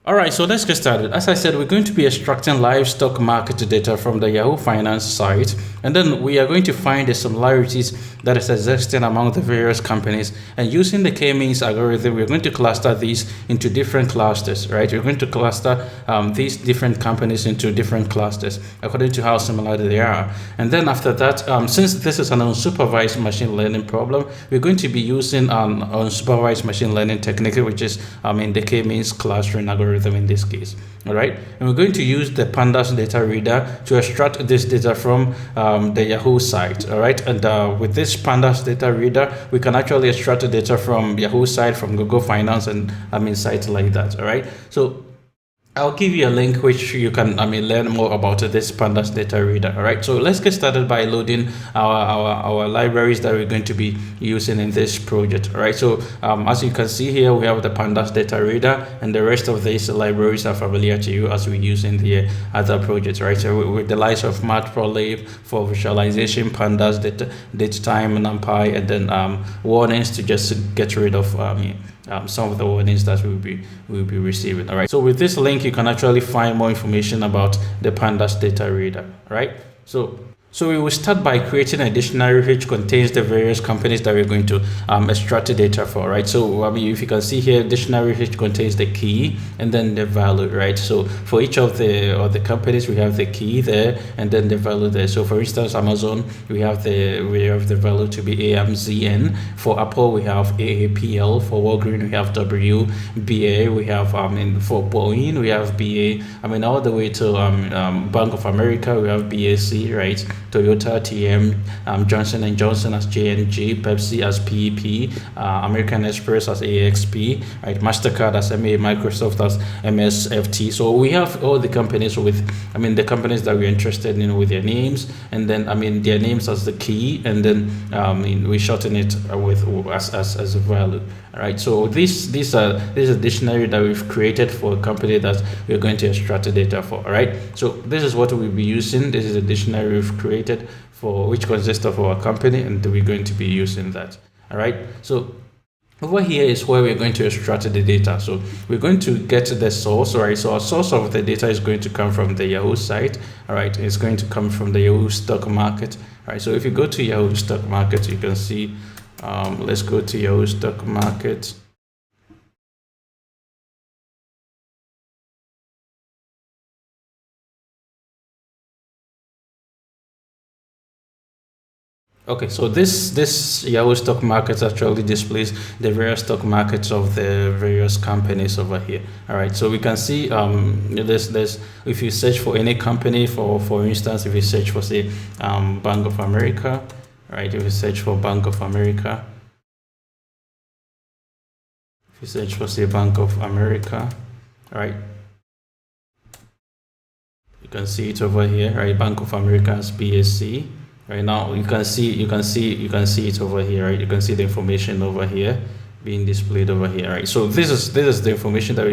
All right, so let's get started. As I said, we're going to be extracting live stock market data from the Yahoo Finance site, and then we are going to find the similarities that is existing among the various companies. And using the K-means algorithm, we're going to cluster these into different clusters, right? We're going to cluster these different companies into different clusters according to how similar they are. And then after that, since this is an unsupervised machine learning problem, we're going to be using an unsupervised machine learning technique, which is the K-means clustering algorithm in this case. All right, and we're going to use the pandas data reader to extract this data from the Yahoo site. All right, and with this pandas data reader, we can actually extract the data from Yahoo site, from Google Finance, and sites like that. All right, so I'll give you a link which you can learn more about this pandas data reader. All right, so let's get started by loading our libraries that we're going to be using in this project. All right, so as you can see here, we have the pandas data reader, and the rest of these libraries are familiar to you as we use in the other projects. Right, so with the likes of matplotlib for visualization, pandas, datetime, numpy, and then warnings to just get rid of some of the warnings that we'll be receiving. All right, so with this link you can actually find more information about the pandas data reader. All right, so we will start by creating a dictionary which contains the various companies that we're going to extract the data for, right? So if you can see here, dictionary which contains the key and then the value, right? So for each of the companies, we have the key there and then the value there. So for instance, Amazon, we have the value to be AMZN. For Apple, we have AAPL. For Walgreens, we have WBA. We have for Boeing, we have BA. All the way to Bank of America, we have BAC, right? Toyota, TM, Johnson & Johnson as JNG, Pepsi as PEP, American Express as AXP, right? MasterCard as MA, Microsoft as MSFT. So we have all the companies with, the companies that we're interested in with their names, and then, their names as the key, and then we shorten it with as a value. All right, so this is a dictionary that we've created for a company that we're going to extract the data for. All right, so this is what we'll be using. This is a dictionary we've created for which consists of our company, and we're going to be using that. All right, so over here is where we're going to extract the data. So we're going to get the source. All right, so our source of the data is going to come from the Yahoo site. All right, it's going to come from the Yahoo stock market. All right, so if you go to Yahoo stock market, you can see. Let's go to Yahoo stock market. Okay, so this Yahoo stock market actually displays the various stock markets of the various companies over here. All right, so we can see there's if you search for any company, for instance, if you search for say Bank of America, right? If you search for Bank of America, if you search for say Bank of America, right? You can see it over here, right? Bank of America's BSC. Right now, you can see it over here, right? You can see the information over here being displayed over here, right? So this is the information that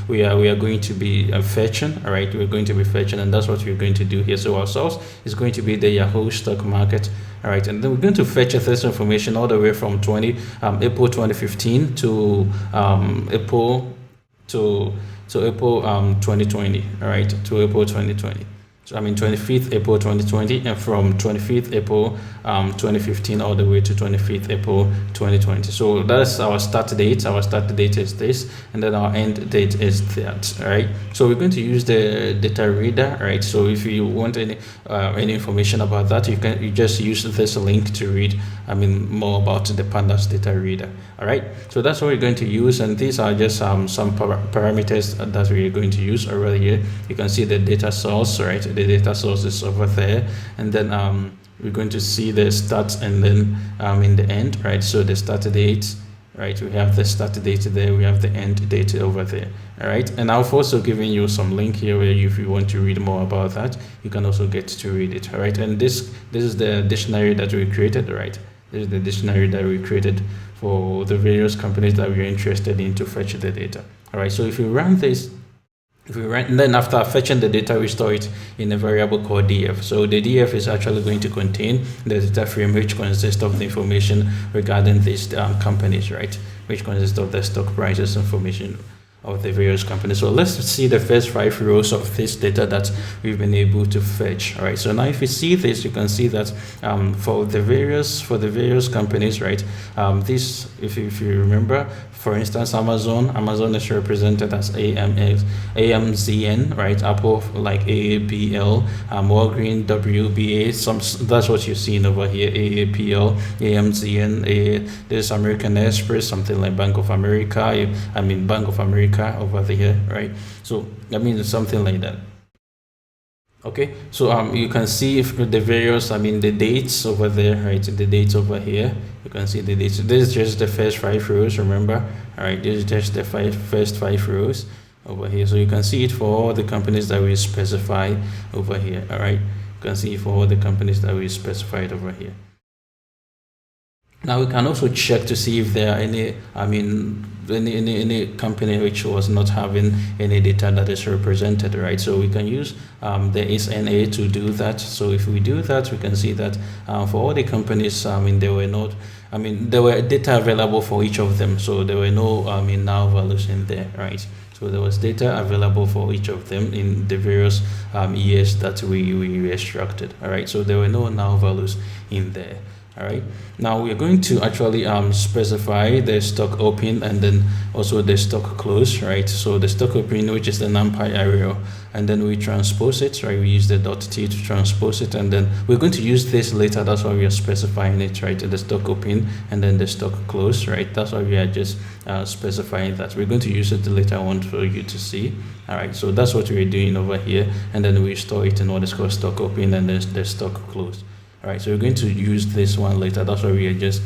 we are going to be fetching. All right, we're going to be fetching, and that's what we're going to do here. So our source is going to be the Yahoo stock market. All right, and then we're going to fetch this information all the way from April 2015 to April 2020. All right, to April 2020. So 25th April 2020, and from 25th April 2015 all the way to 25th April 2020. So that's our start date. Our start date is this, and then our end date is that. All right, so we're going to use the data reader. All right, so if you want any information about that, you just use this link to read more about the pandas data reader. All right, so that's what we're going to use, and these are just some parameters that we're going to use over here. You can see the data source, right? The data source is over there, and then we're going to see the start and then in the end, right? So the start date, right? We have the start date there, we have the end date over there. All right, and I've also given you some link here where if you want to read more about that, you can also get to read it. All right, and this is the dictionary that we created. Right, this is the dictionary that we created for the various companies that we're interested in to fetch the data. All right, so if you run this, and then after fetching the data, we store it in a variable called df. So the df is actually going to contain the data frame which consists of the information regarding these companies, right? Which consists of the stock prices information of the various companies. So let's see the first 5 rows of this data that we've been able to fetch. All right, so now if you see this, you can see that for the various companies, right, this, if you remember, for instance, Amazon is represented as AMZN, right? Apple like AAPL, Walgreen WBA. That's what you're seeing over here. AAPL, AMZN. There's American Express, something like Bank of America. Bank of America over there, right? So something like that. Okay, so you can see if the various, the dates over there, right? The dates over here, you can see the dates. This is just the first 5 rows, remember? All right, this is just the first 5 rows over here. So you can see it for all the companies that we specify over here. All right, you can see it for all the companies that we specified over here. Now we can also check to see if there are any, any company which was not having any data that is represented, right? So we can use the SNA to do that. So if we do that, we can see that for all the companies, there were data available for each of them. So there were no, null values in there, right? So there was data available for each of them in the various years that we extracted, all right? So there were no null values in there. All right, now we're going to actually specify the stock open and then also the stock close, right? So the stock open, which is the numpy area, and then we transpose it, right? We use the .t to transpose it, and then we're going to use this later. That's why we are specifying it, right? The stock open and then the stock close, right? That's why we are just specifying that. We're going to use it later on for you to see. All right, so that's what we're doing over here, and then we store it in what is called stock open and then the stock close. All right, so we're going to use this one later. That's why we are just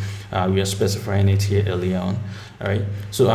we are specifying it here earlier on. All right, so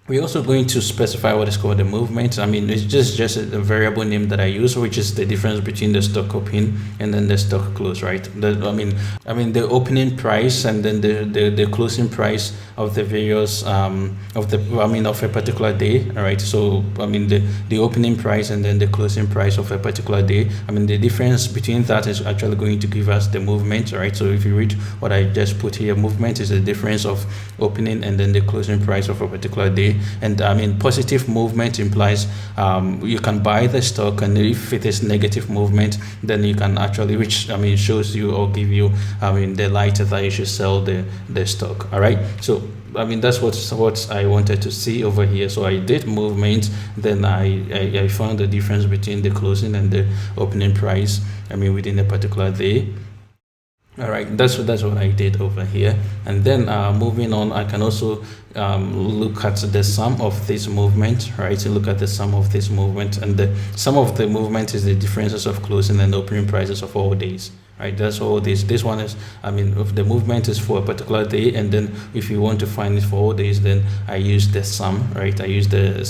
we're also going to specify what is called the movement. It's just a variable name that I use, which is the difference between the stock open and then the stock close, right? The opening price and then the closing price of the various of a particular day. All right, so the opening price and then the closing price of a particular day. The difference between that is actually going to give us the movement, right? So if you read what I just put here, movement is the difference of opening and then the closing price of a particular day. And positive movement implies you can buy the stock, and if it is negative movement, then you can actually, which shows you or give you the light that you should sell the stock. All right, so that's what I wanted to see over here. So I did movement, then I found the difference between the closing and the opening price within a particular day. All right, that's what I did over here. And then moving on, I can also look at the sum of this movement, right? So look at the sum of this movement, and the sum of the movement is the differences of closing and opening prices of all days, right? That's all this one is, if the movement is for a particular day, and then if you want to find it for all days, then I use the sum, right? I use the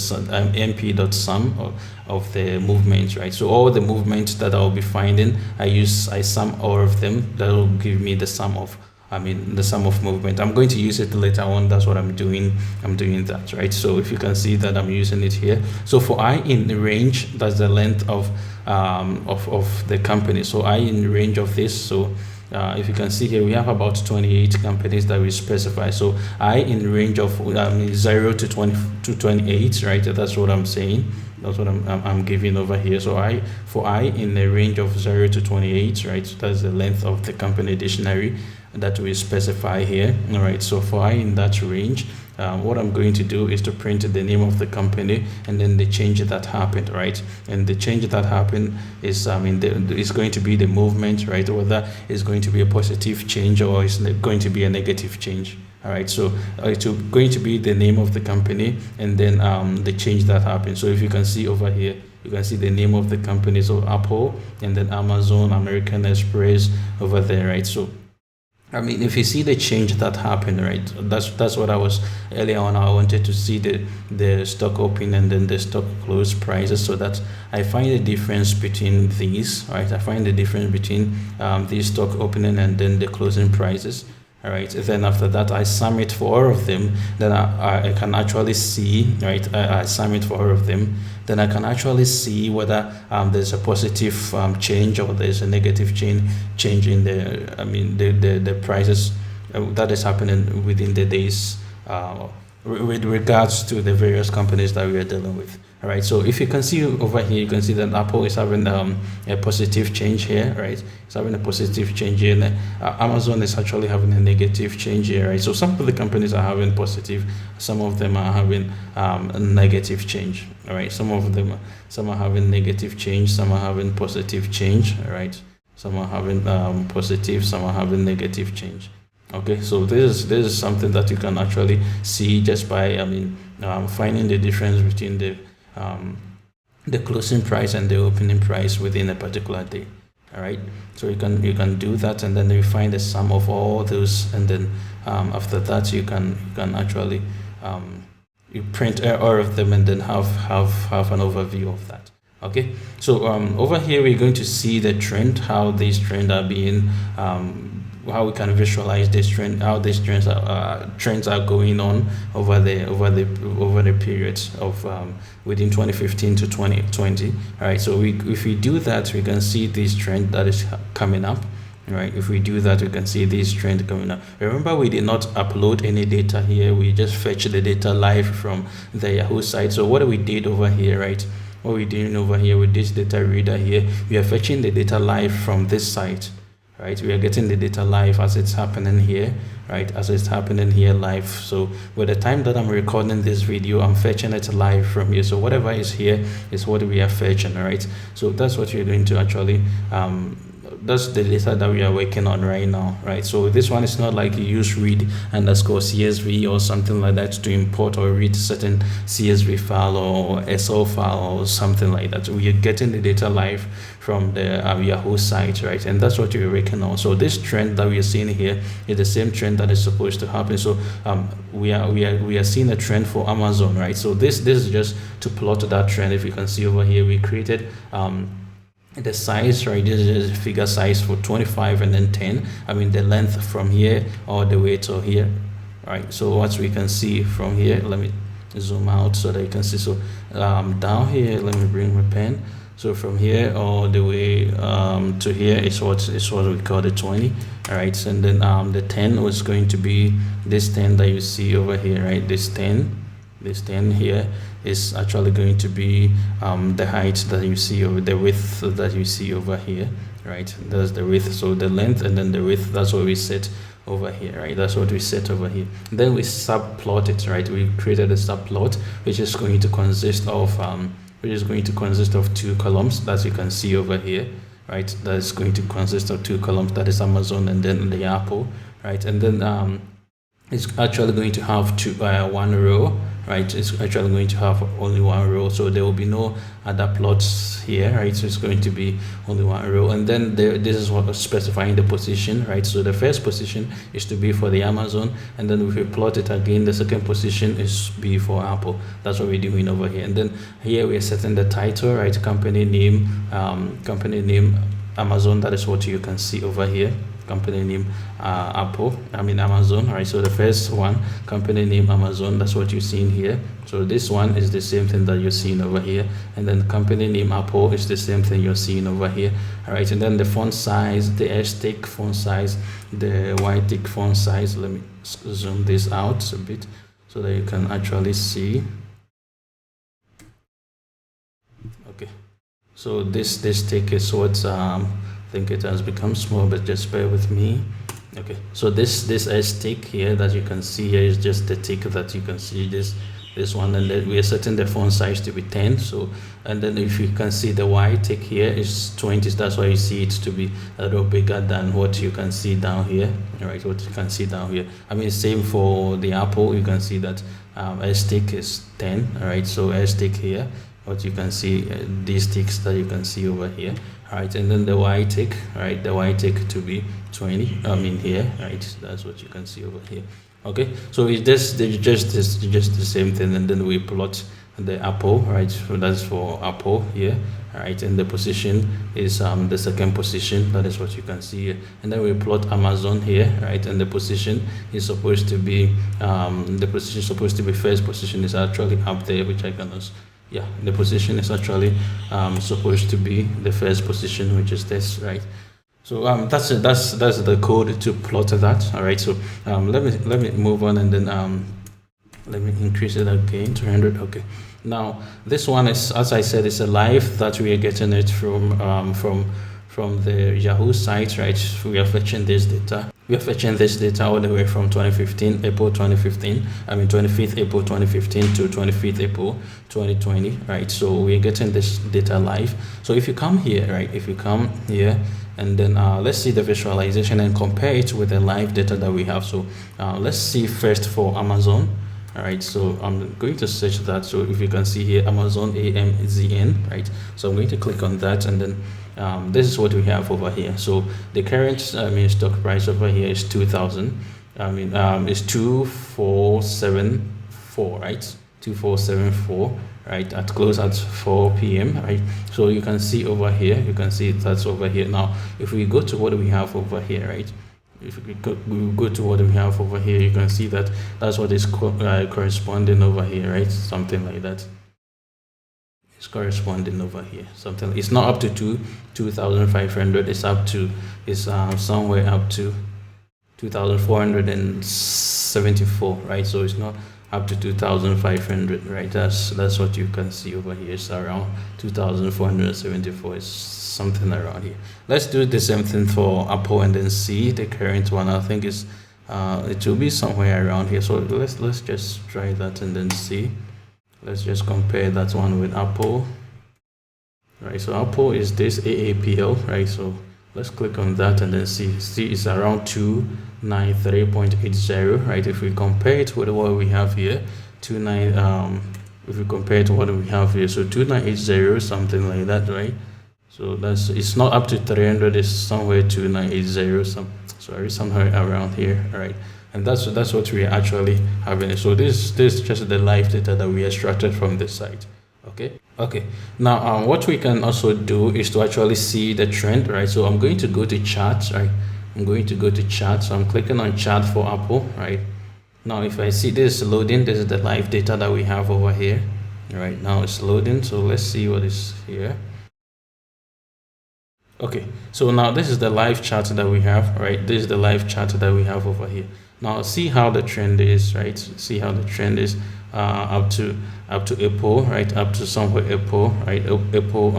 mp.sum of the movements, right? So all the movements that I'll be finding, I sum all of them. That will give me the sum of the sum of movement. I'm going to use it later on. That's what I'm doing that, right? So if you can see that I'm using it here. So for I in the range, that's the length of the company. So I in the range of this, so if you can see here, we have about 28 companies that we specify. So I in range of 0 to 28, right? That's what I'm saying. That's what I'm giving over here. So I in the range of 0 to 28, right? So that's the length of the company dictionary that we specify here. All right, so for I in that range, what I'm going to do is to print the name of the company and then the change that happened, right? And the change that happened is it's going to be the movement, right? Whether it's going to be a positive change or it's going to be a negative change. All right, so it's going to be the name of the company and then the change that happened. So if you can see over here, you can see the name of the company, so Apple, and then Amazon, American Express over there, right? So if you see the change that happened, right, that's what I was earlier on. I wanted to see the stock open and then the stock close prices, so that I find the difference between these, right? I find the difference between the stock opening and then the closing prices. All right, then after that I sum it for all of them. Then I can actually see, right? I sum it for all of them. Then I can actually see whether there's a positive change or there's a negative change in the the prices that is happening within the days with regards to the various companies that we are dealing with. All right, so if you can see over here, you can see that Apple is having a positive change here, right? It's having a positive change here. And, Amazon is actually having a negative change here, right? So some of the companies are having positive, some of them are having a negative change. All right, some are having negative change, some are having positive change. All right, some are having positive, some are having negative change. Okay, so this is something that you can actually see just by finding the difference between the closing price and the opening price within a particular day. All right, so you can do that, and then you find the sum of all those, and then after that you can actually you print all of them and then have an overview of that. Okay, so over here we're going to see the trend, how these trends are being how we can visualize this trend, how these trends are going on over the periods of within 2015 to 2020. All right, so if we do that, we can see this trend that is coming up. Right, if we do that, we can see this trend coming up. Remember, we did not upload any data here. We just fetched the data live from the Yahoo site. So what we did over here, right? What we're doing over here with this data reader here, we are fetching the data live from this site. Right, we are getting the data live as it's happening here, right, as it's happening here live. So with the time that I'm recording this video, I'm fetching it live from here. So whatever is here is what we are fetching. Right, so that's what you're going to actually that's the data that we are working on right now, right? So this one is not like you use read_CSV or something like that to import or read certain CSV file or SL file or something like that. We are getting the data live from the Yahoo site, right? And that's what you're working on. So this trend that we are seeing here is the same trend that is supposed to happen. So we are seeing a trend for Amazon, right? So this is just to plot that trend. If you can see over here, we created the size, right? This is figure size for 25 and then 10. I mean the length from here all the way to here, right? So what we can see from here, let me zoom out so that you can see. So down here, let me bring my pen. So from here all the way to here is what we call the 20. All right, and then the 10 was going to be this 10 that you see over here, right? This 10 here is actually going to be the height that you see over the width that you see over here, right? That's the width. So the length and then the width, that's what we set over here, right? That's what we set over here. Then we subplot it, right? We created a subplot which is going to consist of two columns that you can see over here, right? That is going to consist of two columns, that is Amazon and then the Apple, right? And then it's actually going to have one row, right? It's actually going to have only one row, so there will be no other plots here, right? So it's going to be only one row, and then this is what specifying the position, right? So the first position is to be for the Amazon, and then if we plot it again, the second position is be for Apple. That's what we're doing over here. And then here we are setting the title, right? Company name Amazon. That is what you can see over here. Company name Amazon, right? So the first one, company name Amazon, that's what you're seeing here. So this one is the same thing that you're seeing over here, and then company name Apple is the same thing you're seeing over here. All right, and then the font size, the S-tick font size, the Y-tick font size. Let me zoom this out a bit so that you can actually see. Okay, so this tick is what I think it has become small, but just bear with me. Okay, so this S tick here that you can see here is just the tick that you can see, this one, and then we are setting the font size to be 10. So, and then if you can see the Y tick here is 20. That's why you see it to be a little bigger than what you can see down here. All right, what you can see down here. I mean, same for the Apple. You can see that S tick is 10. All right, so S tick here, what you can see, these ticks that you can see over here. All right, and then the Y tick, right? The Y tick to be 20. I mean here, right? That's what you can see over here. Okay, so it's just the same thing, and then we plot the Apple, right? So that's for Apple here. All right, and the position is the second position. That is what you can see here. And then we plot Amazon here, right? And the position is supposed to be first position is actually up there, which I can also. Yeah, the position is actually supposed to be the first position, which is this, right? So that's the code to plot that. All right, so let me move on, and then Let me increase it again, 300. Okay. Now this one is, as I said, it's a live that we are getting it from the Yahoo site, right? We are fetching this data. We are fetching this data all the way from 2015, April 2015. I mean 25th April 2015 to 25th April 2020, right? So we're getting this data live. So if you come here, right? If you come here, and then let's see the visualization and compare it with the live data that we have. So let's see first for Amazon. All right, so I'm going to search that. So if you can see here, Amazon AMZN, right? So I'm going to click on that, and then this is what we have over here. So the current stock price over here is 2000. It's 2474, right? 2474, right? At close at 4 p.m. right? So you can see over here, you can see that's over here. Now if we go to what we have over here, right? If we go to what we have over here, you can see that that's what is corresponding over here, right? Something like that. It's corresponding over here. Something. It's not up to 2,500. It's up to somewhere up to 2,474, right? So it's not up to 2,500, right? That's what you can see over here. It's around 2,474. It's something around here. Let's do the same thing for Apple and then see the current one. I think is it will be somewhere around here. So let's just try that and then see. Let's just compare that one with Apple, right? So Apple is this AAPL, right? So let's click on that and then see it's around 293.80, right? If we compare it with what we have here, if we compare it to what we have here, so 2980, something like that, right? So it's not up to 300, it's somewhere 2980, somewhere around here, right? And that's what we are actually having. So this is just the live data that we extracted from this site. Okay, now what we can also do is to actually see the trend, right? So I'm going to go to charts, right? I'm going to go to charts. So I'm clicking on chart for Apple, right? Now if I see this loading, this is the live data that we have over here. Right now it's loading, so let's see what is here. Okay, so now this is the live chart that we have, right? This is the live chart that we have over here. Now see how the trend is, right? See how the trend is up to April, right? Up to somewhere April, right? April.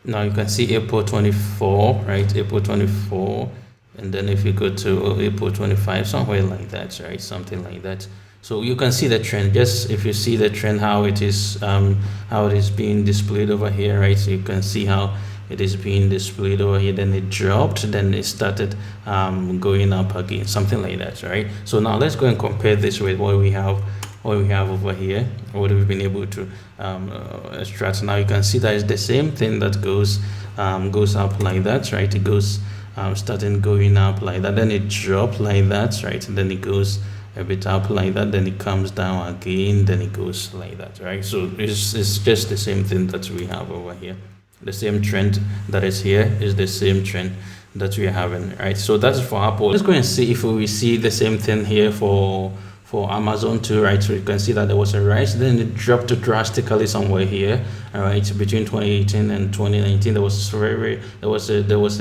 Now you can see April 24, right? April 24, and then if you go to April 25, somewhere like that, right? Something like that. So you can see the trend. Just if you see the trend, how it is being displayed over here, right? So you can see how it is being displayed over here. Then it dropped, then it started going up again, something like that, right? So now let's go and compare this with what we have over here, what we've been able to extract. Now you can see that it's the same thing that goes up like that, right? It goes starting going up like that, then it drops like that, right? And then it goes a bit up like that, then it comes down again, then it goes like that, right? So it's just the same thing that we have over here. The same trend that is here is the same trend that we are having, right? So that's for Apple. Let's go and see if we see the same thing here for Amazon too, right? So you can see that there was a rise, then it dropped drastically somewhere here, all right? Between 2018 and 2019, there was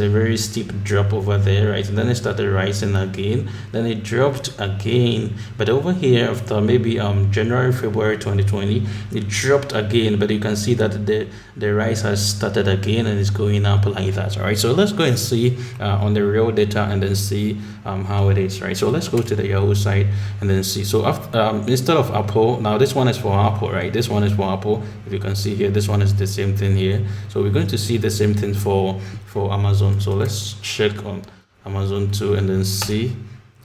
a very steep drop over there, right? And then it started rising again, then it dropped again, but over here after maybe January, February 2020, it dropped again, but you can see that the rise has started again and it's going up like that, all right? So let's go and see on the real data and then see how it is, right? So let's go to the Yahoo site and then see. So after, instead of Apple, now this one is for Apple, right? This one is for Apple. If you can see here, this one is the same thing here. So we're going to see the same thing for Amazon. So let's check on Amazon too and then see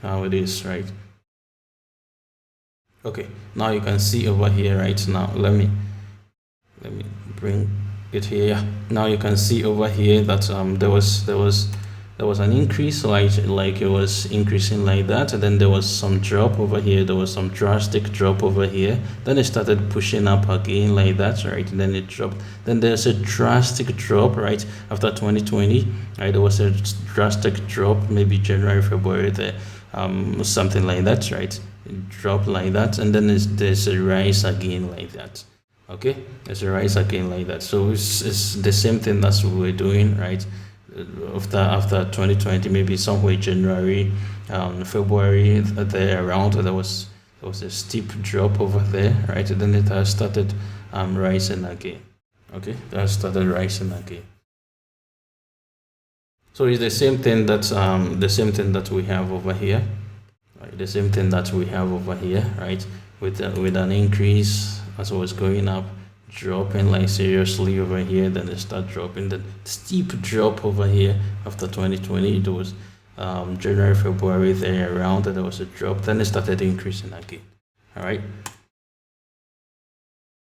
how it is, right? Okay, now you can see over here right now. Let me bring it here. Now you can see over here that there was an increase, like it was increasing like that, and then there was some drop over here. There was some drastic drop over here. Then it started pushing up again like that, right? And then it dropped. Then there's a drastic drop, right? After 2020, right? There was a drastic drop, maybe January, February, there, something like that, right? It dropped like that, and then there's a rise again like that. Okay, there's a rise again like that. So it's the same thing that we were doing, right? After 2020, maybe somewhere January, February, there around, there was there was a steep drop over there, right? And then it has started rising again. Okay, that started rising again. So it's the same thing that we have over here, right? The same thing that we have over here, right? With an increase as it was going up, dropping like seriously over here, then they start dropping. The steep drop over here after 2020, it was January, February there around, and there was a drop. Then it started increasing again. All right.